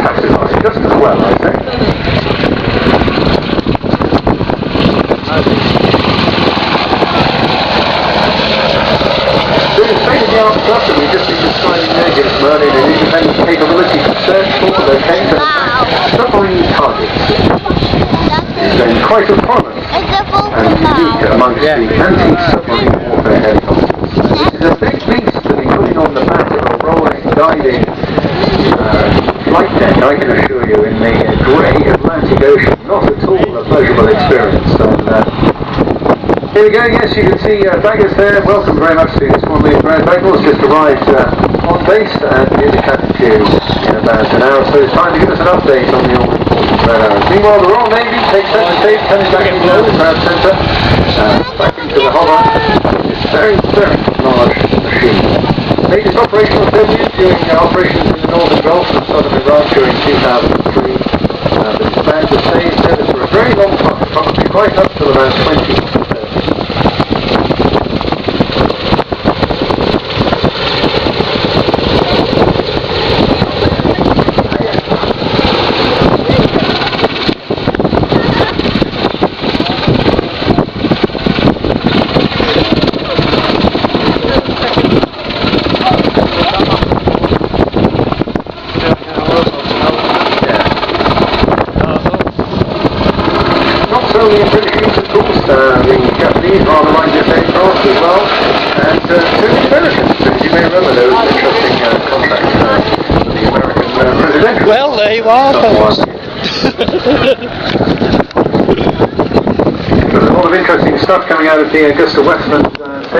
classified just as well, I think. So the state-of-the-art stuff that we just been describing there gives Merlin an independent capability to search for, locate and attack submarine targets. It's then quite a prominent and unique amongst the anti-submarine warfare helicopters. This is a big beast to be putting on the back of a rolling, diving flight deck, I can assure you, in the grey Atlantic Ocean. Not at all a pleasurable experience. Here we go, yes, you can see baggers there. Welcome very much to this one. Brad Bagels just arrived on base and is expected to in about an hour, so it's time to give us an update on the all-important Red Arrows. Meanwhile, the Royal Navy takes centre stage, coming back into the Crowd Centre, back into the hover. This very, very large machine. Made its operational debut during operations in the Northern Gulf and Southern Iraq during 2003. But it's planned to stay in service for a very long time, probably quite up till about 2030. The British, of course, the Japanese are the Ranger aircraft as well, and so the Americans, as you may remember those interesting contracts for the American presidential. Well, there you are, fellas. There's a lot of interesting stuff coming out of the Augusta Westland